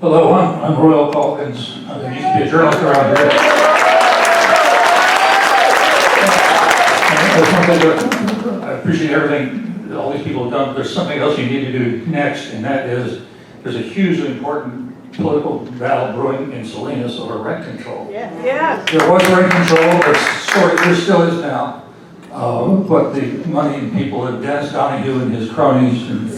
Hello, I'm Royal Calkins. I used to be a journalist around here. I appreciate everything that all these people have done. There's something else you need to do next, and that is there's a hugely important political battle brewing in Salinas over rent control. Yeah. There was rent control, there still is now. But the money and people that Dennis Donahue and his cronies and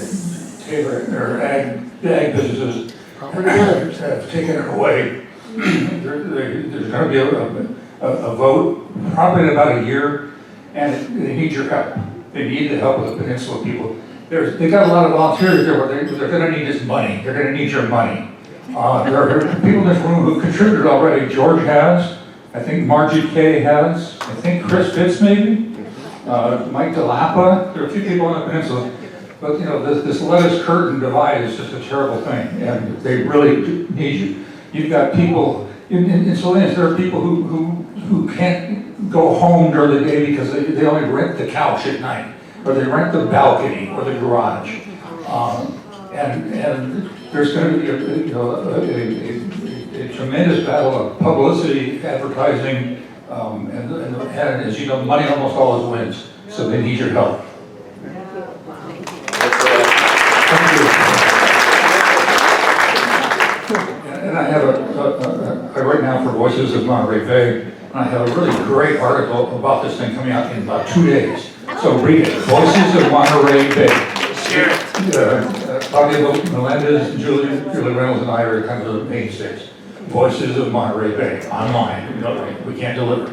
Taylor, their ag businesses have taken it away. There's going to be a vote probably in about a year, and they need your help. They need the help of the Peninsula people. They got a lot of volunteers there, but they're going to need this money. They're going to need your money. There are people in this room who contributed already. George has. I think Margie Kay has. I think Chris Fitz maybe. Mike DeLappa. There are a few people on the peninsula. But you know, this lettuce curtain divide is just a terrible thing, and they really need you. You've got people in Salinas. There are people who can't go home during the day because they only rent the couch at night, or they rent the balcony or the garage. And there's going to be a tremendous battle of publicity, advertising, and as you know, money almost always wins. So they need your help. And I have I write now for Voices of Monterey Bay, and I have a really great article about this thing coming out in about 2 days. So read it, Voices of Monterey Bay. Claudia Melendez, Julie Reynolds, and I are kind of the mainstays. Voices of Monterey Bay, online. We can't deliver.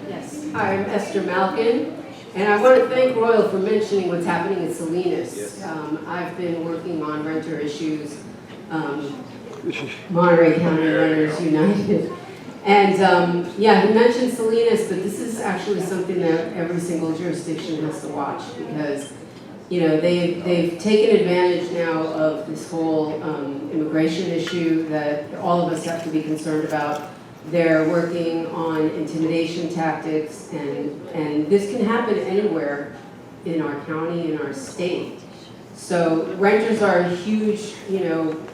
Yes. Hi, I'm Esther Malkin, and I want to thank Royal for mentioning what's happening in Salinas. Yes. I've been working on renter issues, Monterey County Renters United. And yeah, he mentioned Salinas, but this is actually something that every single jurisdiction has to watch, because you know, they've taken advantage now of this whole immigration issue that all of us have to be concerned about. They're working on intimidation tactics, and this can happen anywhere in our county, in our state. So renters are a huge,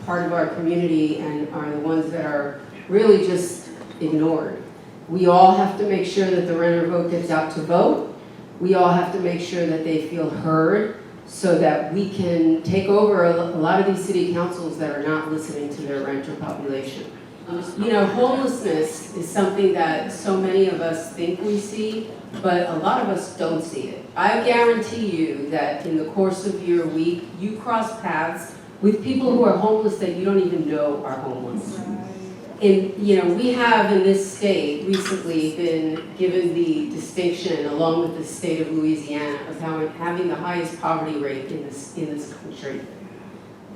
part of our community and are the ones that are really just ignored. We all have to make sure that the renter vote gets out to vote. We all have to make sure that they feel heard, so that we can take over a lot of these city councils that are not listening to their renter population. Homelessness is something that so many of us think we see, but a lot of us don't see it. I guarantee you that in the course of your week, you cross paths with people who are homeless that you don't even know are homeless. And we have in this state recently been given the distinction, along with the state of Louisiana, of having the highest poverty rate in this country.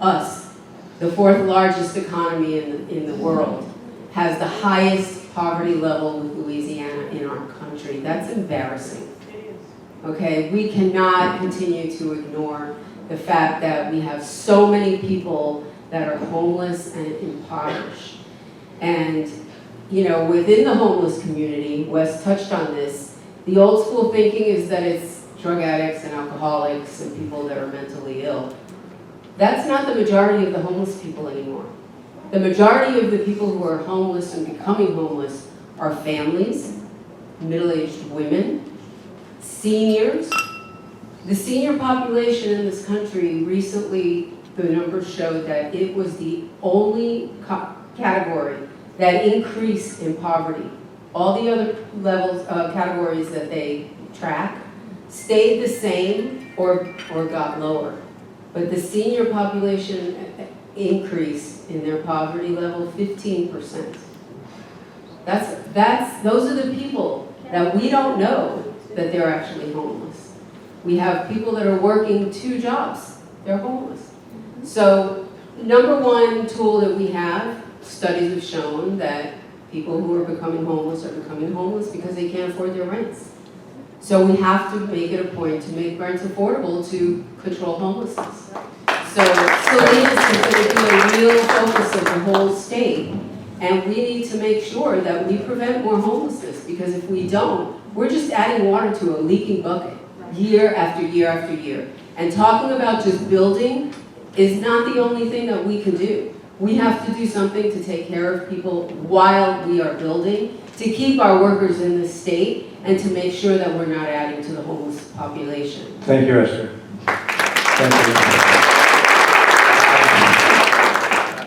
Us, the fourth largest economy in the world, has the highest poverty level with Louisiana in our country. That's embarrassing. Okay, we cannot continue to ignore the fact that we have so many people that are homeless and impoverished. And, within the homeless community, Wes touched on this, the old school thinking is that it's drug addicts and alcoholics and people that are mentally ill. That's not the majority of the homeless people anymore. The majority of the people who are homeless and becoming homeless are families, middle-aged women, seniors. The senior population in this country, recently the numbers showed that it was the only category that increased in poverty. All the other categories that they track stayed the same or got lower. But the senior population increased in their poverty level 15%. Those are the people that we don't know that they're actually homeless. We have people that are working 2 jobs. They're homeless. So number one tool that we have, studies have shown that people who are becoming homeless are becoming homeless because they can't afford their rents. So we have to make it a point to make rents affordable to control homelessness. So Salinas is going to be a real focus of the whole state. And we need to make sure that we prevent more homelessness, because if we don't, we're just adding water to a leaking bucket year after year after year. And talking about just building is not the only thing that we can do. We have to do something to take care of people while we are building, to keep our workers in this state, and to make sure that we're not adding to the homeless population. Thank you, Esther. Thank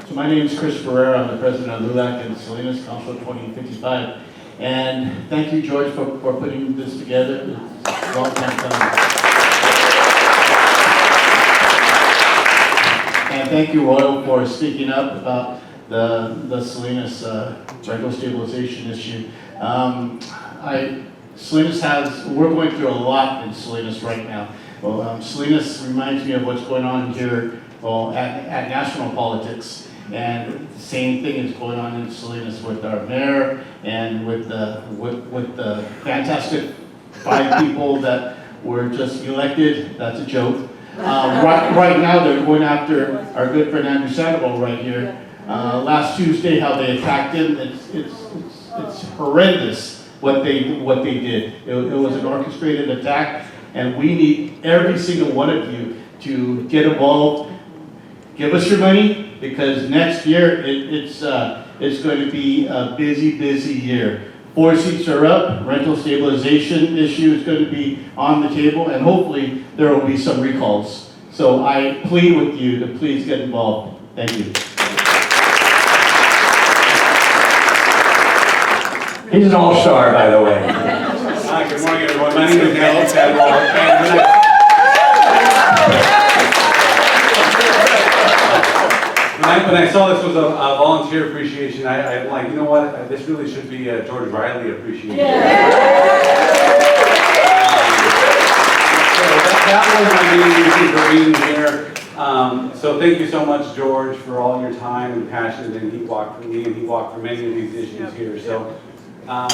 you. So my name is Chris Ferrer. I'm the president of LULAC and Salinas Council 2055. And thank you, George, for putting this together. It's a long time coming. And thank you, Royal, for speaking up about the Salinas rental stabilization issue. We're going through a lot in Salinas right now. Well, Salinas reminds me of what's going on here at national politics. And the same thing is going on in Salinas with our mayor and with the fantastic 5 people that were just elected. That's a joke. Right now they're going after our good friend Andrew Sandoval right here. Last Tuesday, how they attacked him, it's horrendous what they did. It was an orchestrated attack, and we need every single one of you to get involved. Give us your money, because next year it's going to be a busy year. 4 seats are up. Rental stabilization issue is going to be on the table, and hopefully there will be some recalls. So I plead with you to please get involved. Thank you. He's an all-star, by the way. Hi, good morning, everyone. My name is Andrew Sandoval. When I saw this was a volunteer appreciation, I'm like, you know what? This really should be a George Riley appreciation. So that was my main reason for being here. So thank you so much, George, for all your time and passion. And he walked for me, and he walked for many of these issues here. So I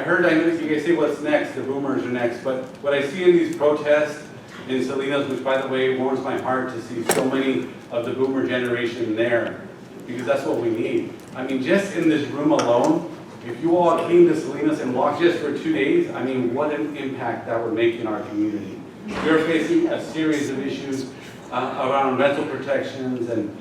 heard, I know you guys say what's next, the boomers are next, but what I see in these protests in Salinas, which by the way warms my heart to see so many of the boomer generation there, because that's what we need. I mean, just in this room alone, if you all came to Salinas and walked just for 2 days, I mean, what an impact that would make in our community. We're facing a series of issues around rental protections and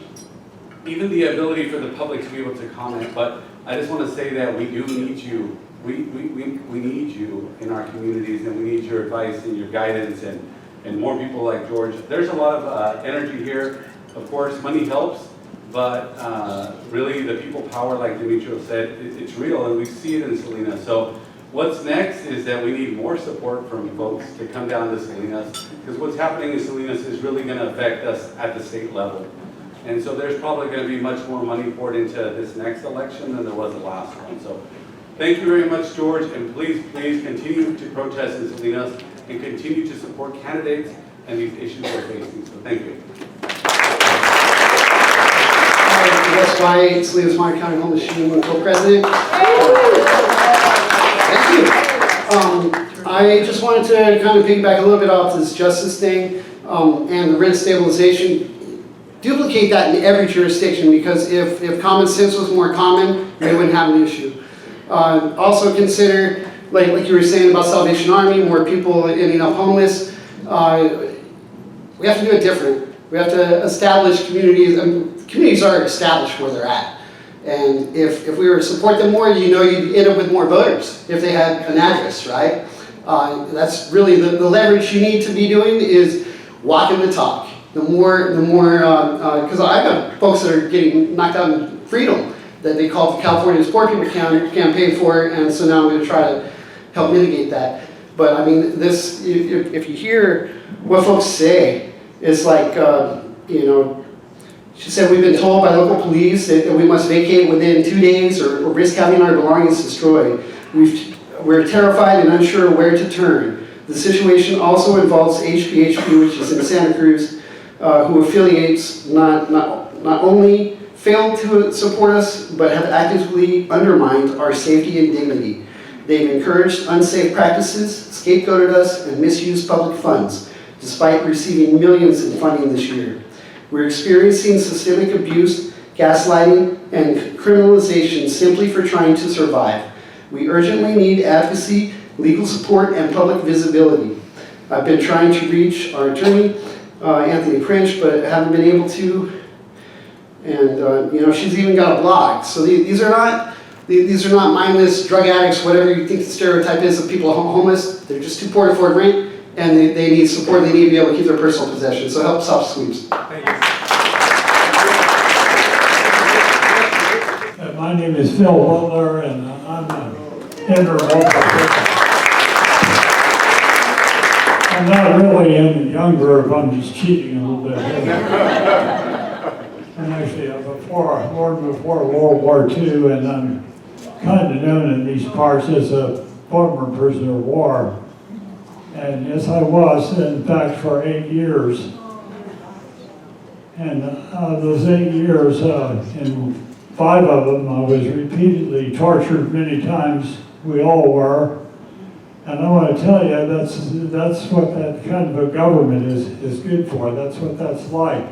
even the ability for the public to be able to comment, but I just want to say that we do need you. We need you in our communities, and we need your advice and your guidance and more people like George. There's a lot of energy here. Of course, money helps, but really the people power, like Demetrio said, it's real, and we see it in Salinas. So what's next is that we need more support from folks to come down to Salinas, because what's happening in Salinas is really going to affect us at the state level. And so there's probably going to be much more money poured into this next election than there was the last one. So thank you very much, George, and please continue to protest in Salinas and continue to support candidates and these issues we're facing. So thank you. Wes White, Salinas Monterey County Homeless Union co-president. Thank you. I just wanted to kind of piggyback a little bit off this justice thing and the rent stabilization. Duplicate that in every jurisdiction, because if common sense was more common, they wouldn't have an issue. Also consider, like you were saying about Salvation Army, more people ending up homeless. We have to do it different. We have to establish communities. Communities are established where they're at. And if we were to support them more, you know, you'd end up with more voters if they had an address, right? That's really the leverage you need to be doing, is walking the talk. The more, because I've got folks that are getting knocked out in freedom that they called the California's Poor People campaign for, and so now I'm going to try to help mitigate that. But I mean, this, if you hear what folks say, it's like, you know, she said, we've been told by local police that we must vacate within 2 days or risk having our belongings destroyed. We're terrified and unsure where to turn. The situation also involves HPHP, which is in Santa Cruz, who affiliates not only failed to support us, but have actively undermined our safety and dignity. They've encouraged unsafe practices, scapegoated us, and misused public funds, despite receiving millions in funding this year. We're experiencing systemic abuse, gaslighting, and criminalization simply for trying to survive. We urgently need advocacy, legal support, and public visibility. I've been trying to reach our attorney, Anthony Prince, but haven't been able to. And, she's even got a blog. So these are not mindless drug addicts, whatever you think the stereotype is of people homeless. They're just too poor to afford rent, and they need support. They need to be able to keep their personal possessions. So help stop sweeps. Thank you. My name is Phil Butler, and I'm an interloper. I'm not really in the young group, I'm just cheating a little bit. And actually, I'm born before World War II, and I'm kind of known in these parts as a former prisoner of war. And yes, I was, in fact, for 8 years. And those 8 years, in 5 of them, I was repeatedly tortured many times. We all were. And I want to tell you, that's what that kind of a government is good for. That's what that's like.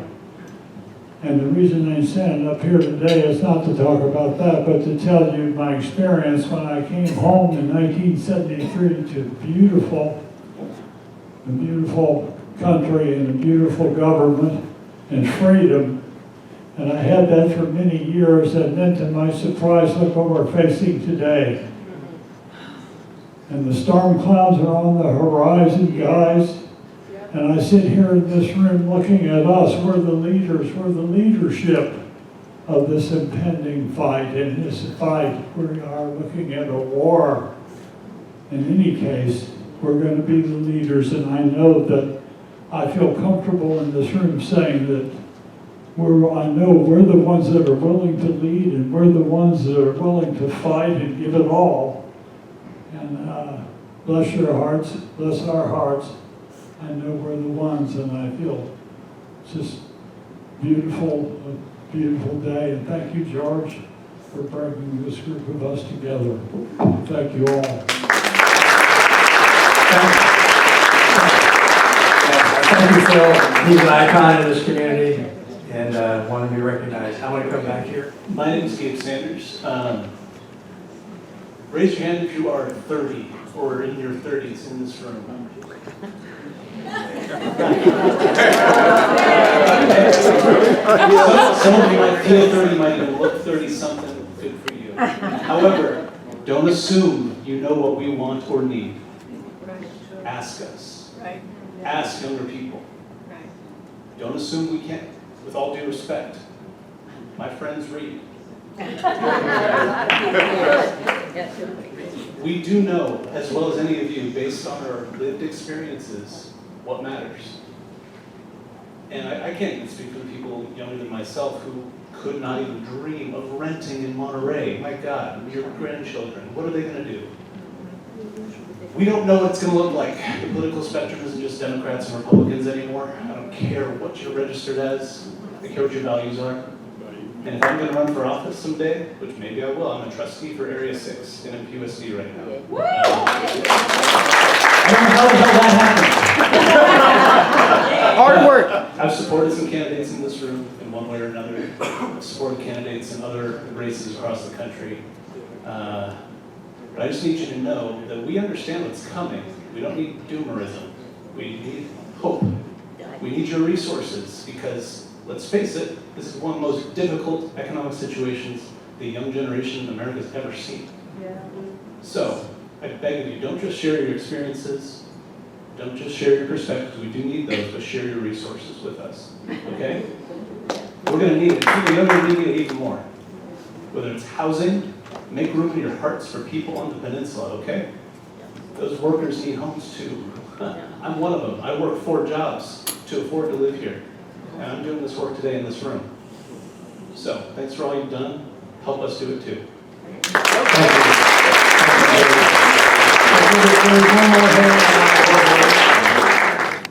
And the reason I'm standing up here today is not to talk about that, but to tell you my experience when I came home in 1973 to a beautiful country and a beautiful government and freedom. And I had that for many years, and then to my surprise, look what we're facing today. And the storm clouds are on the horizon, guys. And I sit here in this room looking at us. We're the leaders, we're the leadership of this impending fight. In this fight, we are looking at a war. In any case, we're going to be the leaders, and I know that I feel comfortable in this room saying that I know we're the ones that are willing to lead, and we're the ones that are willing to fight and give it all. And bless your hearts, bless our hearts. I know we're the ones, and I feel just beautiful, a beautiful day. And thank you, George, for bringing this group of us together. Thank you all. Thank you, Phil. He's an icon in this community and wanted to be recognized. I want to come back here. My name is Gabe Sanders. Raise your hand if you are 30 or in your 30s in this room. Some of you might feel 30, might even look 30-something. Good for you. However, don't assume you know what we want or need. Ask us. Ask younger people. Don't assume we can't. With all due respect, my friends read. We do know, as well as any of you, based on our lived experiences, what matters. And I can't even speak for the people younger than myself who could not even dream of renting in Monterey. My God, your grandchildren, what are they going to do? We don't know what it's going to look like. The political spectrum isn't just Democrats and Republicans anymore. I don't care what you're registered as. I care what your values are. And if I'm going to run for office someday, which maybe I will, I'm a trustee for Area 6 in MPUSD right now. I don't know how the hell that happened. Hard work. I've supported some candidates in this room in one way or another. I've supported candidates in other races across the country. But I just need you to know that we understand what's coming. We don't need doomerism. We need hope. We need your resources because, let's face it, this is one of the most difficult economic situations the young generation in America has ever seen. So, I beg of you, don't just share your experiences, don't just share your perspectives, we do need those, but share your resources with us, okay? We're gonna need it, people younger need it even more. Whether it's housing, make room in your hearts for people on the peninsula, okay? Those workers need homes too. I'm one of them, I work 4 jobs to afford to live here. And I'm doing this work today in this room. So, thanks for all you've done. Help us do it too.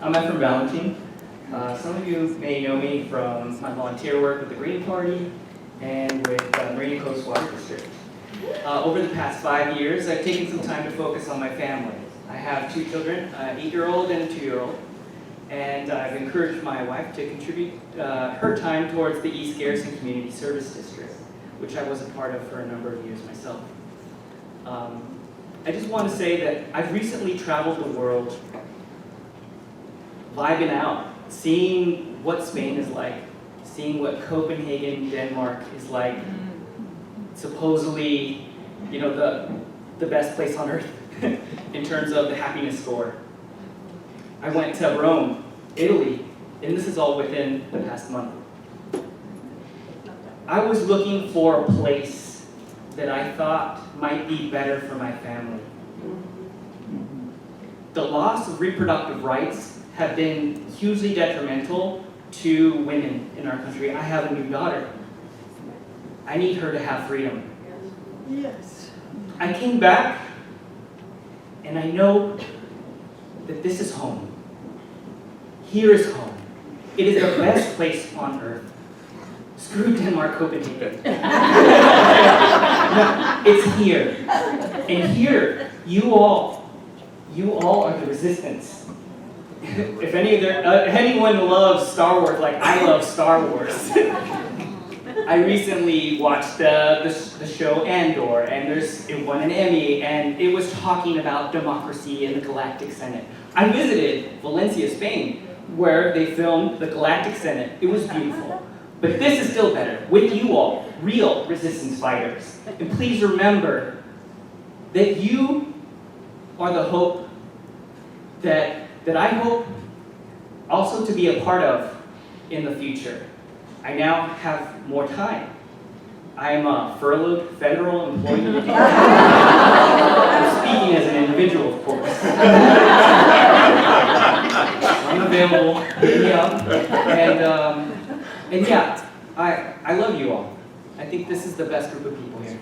I'm Efren Valentine. Some of you may know me from my volunteer work with the Green Party and with the Marine Coast Water District. Over the past 5 years, I've taken some time to focus on my family. I have 2 children, an 8-year-old and a 2-year-old. And I've encouraged my wife to contribute her time towards the East Garrison Community Service District, which I was a part of for a number of years myself. I just want to say that I've recently traveled the world, vibing out, seeing what Spain is like, seeing what Copenhagen, Denmark is like, supposedly, you know, the best place on earth in terms of the happiness score. I went to Rome, Italy, and this is all within the past month. I was looking for a place that I thought might be better for my family. The loss of reproductive rights have been hugely detrimental to women in our country. I have a new daughter. I need her to have freedom. Yes. I came back, and I know that this is home. Here is home. It is the best place on earth. Screw Denmark, Copenhagen. It's here. And here, you all are the resistance. If anyone loves Star Wars like I love Star Wars, I recently watched the show Andor, and it won an Emmy, and it was talking about democracy in the Galactic Senate. I visited Valencia, Spain, where they filmed the Galactic Senate. It was beautiful. But this is still better, with you all, real resistance fighters. And please remember that you are the hope that I hope also to be a part of in the future. I now have more time. I am a furloughed federal employee. I'm speaking as an individual, of course. I'm available, hit me up. And yeah, I love you all. I think this is the best group of people here.